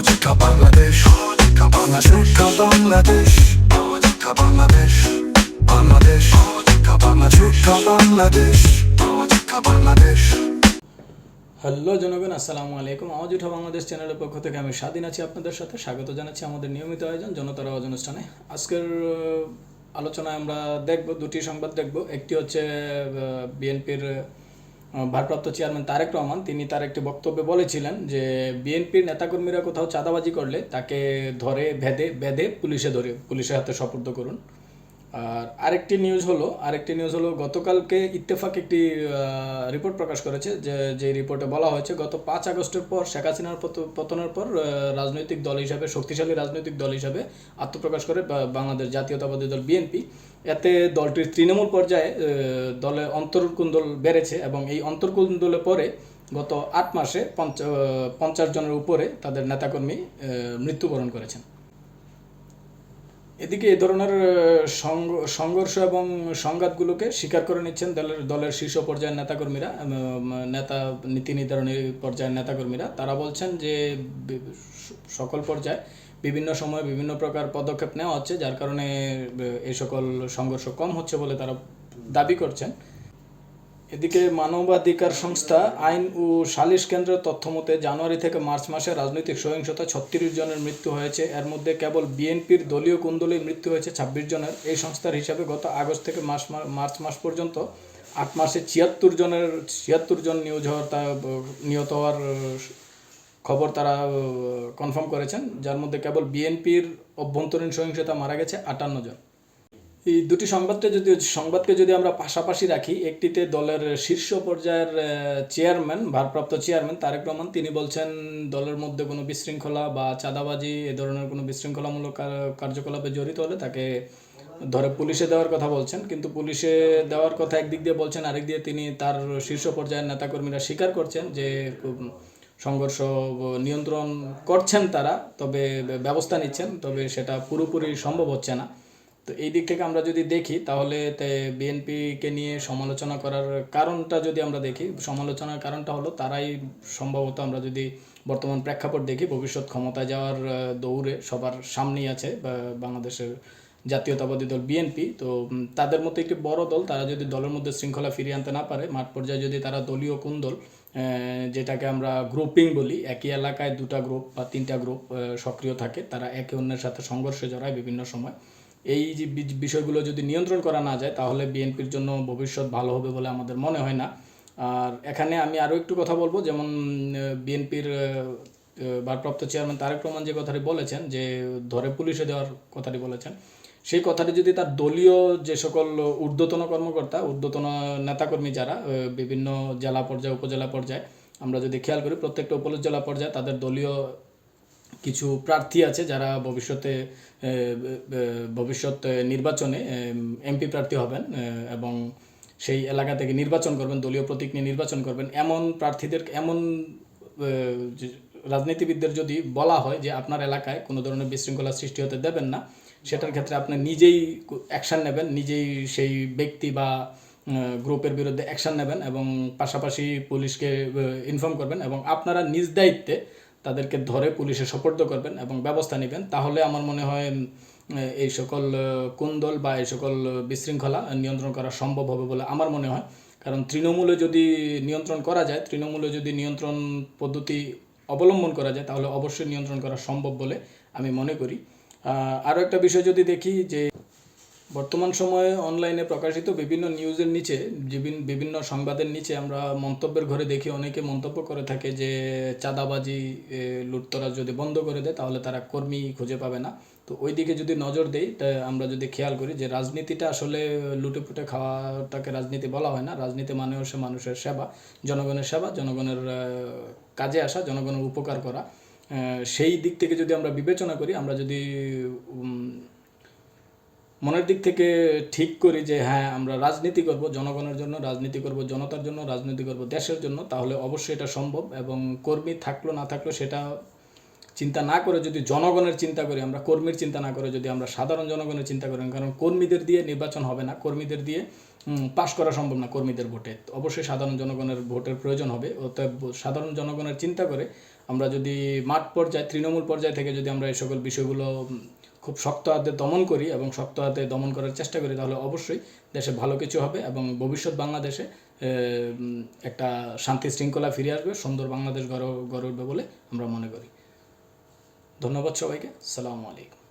সহযোগিতা বাংলাদেশ, সহযোগিতা বাংলাদেশ, সহযোগিতা বাংলাদেশ, বাংলাদেশ সহযোগিতা বাংলাদেশ, বাংলাদেশ সহযোগিতা বাংলাদেশ। হ্যালো জনগণ, আসসালামু আলাইকুম। আওয়াজ উঠা বাংলাদেশ চ্যানেলের পক্ষ থেকে আমি স্বাধীন আছি আপনাদের সাথে স্বাগত জানাচ্ছি আমাদের নিয়মিত আয়োজন জনতার আওয়াজ অনুষ্ঠানে। আজকের আলোচনায় আমরা দেখব দুটি সংবাদ দেখব। একটি হচ্ছে বিএনপির ভারপ্রাপ্ত চেয়ারম্যান তারেক রহমান, তিনি তার একটি বক্তব্যে বলেছিলেন যে বিএনপির নেতাকর্মীরা কোথাও চাঁদাবাজি করলে তাকে ধরে বেঁধে পুলিশের হাতে সোপর্দ করুন। আর আরেকটি নিউজ হলো গতকালকে ইত্তেফাক একটি রিপোর্ট প্রকাশ করেছে যে রিপোর্টে বলা হয়েছে গত 5 আগস্টের পর শেখ হাসিনার পতনের পর রাজনৈতিক দল হিসাবে, শক্তিশালী রাজনৈতিক দল হিসাবে আত্মপ্রকাশ করে বাংলাদেশ জাতীয়তাবাদী দল বিএনপি। এতে দলটির তৃণমূল পর্যায়ে দলে অন্তর্কুন্দল বেড়েছে এবং এই অন্তর্কুন্দলে পরে গত 8 মাসে 50 জনের উপরে তাদের নেতাকর্মী মৃত্যুবরণ করেছেন। এদিকে এই ধরনের সংঘর্ষ এবং সংঘাতগুলোকে স্বীকার করে নিচ্ছেন দলের শীর্ষ পর্যায়ের নেতাকর্মীরা, নীতি নির্ধারণী পর্যায়ের নেতাকর্মীরা। তারা বলছেন যে সকল পর্যায়ে বিভিন্ন সময় বিভিন্ন প্রকার পদক্ষেপ নেওয়া হচ্ছে, যার কারণে এই সকল সংঘর্ষ কম হচ্ছে বলে তারা দাবি করছেন। এদিকে মানবাধিকার সংস্থা আইন ও সালিশ কেন্দ্রের তথ্য মতে জানুয়ারি থেকে মার্চ মাসে রাজনৈতিক সহিংসতা 36 জনের মৃত্যু হয়েছে। এর মধ্যে কেবল বিএনপির দলীয় কুন্দলেই মৃত্যু হয়েছে 26 জনের। এই সংস্থার হিসাবে গত আগস্ট থেকে মার্চ মাস পর্যন্ত 8 মাসে 76 জন নিহত হওয়ার খবর তারা কনফার্ম করেছেন, যার মধ্যে কেবল বিএনপির অভ্যন্তরীণ সহিংসতা মারা গেছে 58 জন। এই দুটি সংবাদকে যদি আমরা পাশাপাশি রাখি, একটিতে দলের শীর্ষ পর্যায়ের ভারপ্রাপ্ত চেয়ারম্যান তারেক রহমান, তিনি বলছেন দলের মধ্যে কোনো বিশৃঙ্খলা বা চাঁদাবাজি এ ধরনের কোনো বিশৃঙ্খলামূলক কার্যকলাপে জড়িত হলে তাকে ধরে পুলিশে দেওয়ার কথা বলছেন। কিন্তু পুলিশে দেওয়ার কথা একদিক দিয়ে বলছেন, আরেক দিয়ে তিনি তার শীর্ষ পর্যায়ের নেতাকর্মীরা স্বীকার করছেন যে সংঘর্ষ নিয়ন্ত্রণ করছেন তারা, তবে ব্যবস্থা নিচ্ছেন, তবে সেটা পুরোপুরি সম্ভব হচ্ছে না। তো এই দিক থেকে আমরা যদি দেখি তাহলে বিএনপিকে নিয়ে সমালোচনা করার কারণটা যদি আমরা দেখি, সমালোচনার কারণটা হলো তারাই সম্ভবত, আমরা যদি বর্তমান প্রেক্ষাপট দেখি, ভবিষ্যৎ ক্ষমতায় যাওয়ার দৌড়ে সবার সামনেই আছে বাংলাদেশের জাতীয়তাবাদী দল বিএনপি। তো তাদের মতো একটি বড় দল, তারা যদি দলের মধ্যে শৃঙ্খলা ফিরিয়ে আনতে না পারে, মাঠ পর্যায়ে যদি তারা দলীয় কুন্দল, যেটাকে আমরা গ্রুপিং বলি, একই এলাকায় 2টা গ্রুপ বা 3টা গ্রুপ সক্রিয় থাকে, তারা একে অন্যের সাথে সংঘর্ষে জড়ায় বিভিন্ন সময়, এই যে বিষয়গুলো যদি নিয়ন্ত্রণ করা না যায় তাহলে বিএনপির জন্য ভবিষ্যৎ ভালো হবে বলে আমাদের মনে হয় না। আর এখানে আমি আরও একটু কথা বলবো, যেমন বিএনপির ভারপ্রাপ্ত চেয়ারম্যান তারেক রহমান যে কথাটি বলেছেন, যে ধরে পুলিশে দেওয়ার কথাটি বলেছেন, সেই কথাটি যদি তার দলীয় যে সকল ঊর্ধ্বতন নেতাকর্মী যারা বিভিন্ন জেলা পর্যায়ে, উপজেলা পর্যায়ে, আমরা যদি খেয়াল করি প্রত্যেকটা উপজেলা পর্যায়ে তাদের দলীয় কিছু প্রার্থী আছে যারা ভবিষ্যৎ নির্বাচনে এমপি প্রার্থী হবেন এবং সেই এলাকা থেকে নির্বাচন করবেন, দলীয় প্রতীক নিয়ে নির্বাচন করবেন। এমন রাজনীতিবিদদের যদি বলা হয় যে আপনার এলাকায় কোনো ধরনের বিশৃঙ্খলা সৃষ্টি হতে দেবেন না, সেটার ক্ষেত্রে আপনি নিজেই অ্যাকশান নেবেন, নিজেই সেই ব্যক্তি বা গ্রুপের বিরুদ্ধে অ্যাকশান নেবেন এবং পাশাপাশি পুলিশকে ইনফর্ম করবেন এবং আপনারা নিজ দায়িত্বে তাদেরকে ধরে পুলিশে সোপর্দ করবেন এবং ব্যবস্থা নেবেন, তাহলে আমার মনে হয় এই সকল কুন্দল বা এই সকল বিশৃঙ্খলা নিয়ন্ত্রণ করা সম্ভব হবে বলে আমার মনে হয়। কারণ তৃণমূলে যদি নিয়ন্ত্রণ করা যায়, তৃণমূলে যদি নিয়ন্ত্রণ পদ্ধতি অবলম্বন করা যায়, তাহলে অবশ্যই নিয়ন্ত্রণ করা সম্ভব বলে আমি মনে করি। আরও একটা বিষয় যদি দেখি, যে বর্তমান সময়ে অনলাইনে প্রকাশিত বিভিন্ন নিউজের নিচে, বিভিন্ন সংবাদের নিচে আমরা মন্তব্যের ঘরে দেখি অনেকে মন্তব্য করে থাকে যে চাঁদাবাজি, লুটতরাজ যদি বন্ধ করে দেয় তাহলে তারা কর্মী খুঁজে পাবে না। তো ওই দিকে যদি নজর দেই, আমরা যদি খেয়াল করি যে রাজনীতিটা আসলে লুটেপুটে খাওয়াটাকে রাজনীতি বলা হয় না। রাজনীতি মানে হচ্ছে মানুষের সেবা, জনগণের সেবা, জনগণের কাজে আসা, জনগণের উপকার করা। সেই দিক থেকে যদি আমরা বিবেচনা করি, আমরা যদি মনের দিক থেকে ঠিক করি যে হ্যাঁ আমরা রাজনীতি করব জনগণের জন্য, রাজনীতি করব জনতার জন্য, রাজনীতি করব দেশের জন্য, তাহলে অবশ্যই এটা সম্ভব। এবং কর্মী থাকলো না থাকলো সেটা চিন্তা না করে যদি জনগণের চিন্তা করি, আমরা কর্মীর চিন্তা না করে যদি আমরা সাধারণ জনগণের চিন্তা করি, কারণ কর্মীদের দিয়ে নির্বাচন হবে না, কর্মীদের দিয়ে পাশ করা সম্ভব না। কর্মীদের ভোটে অবশ্যই সাধারণ জনগণের ভোটের প্রয়োজন হবে। অতএব সাধারণ জনগণের চিন্তা করে আমরা যদি মাঠ পর্যায়ে তৃণমূল পর্যায় থেকে যদি আমরা এই সকল বিষয়গুলো খুব শক্ত হাতে দমন করি এবং শক্ত হাতে দমন করার চেষ্টা করি, তাহলে অবশ্যই দেশে ভালো কিছু হবে এবং ভবিষ্যৎ বাংলাদেশে একটা শান্তি শৃঙ্খলা ফিরে আসবে, সুন্দর বাংলাদেশ গড়ে উঠবে বলে আমরা মনে করি। ধন্যবাদ সবাইকে। আসসালামু আলাইকুম।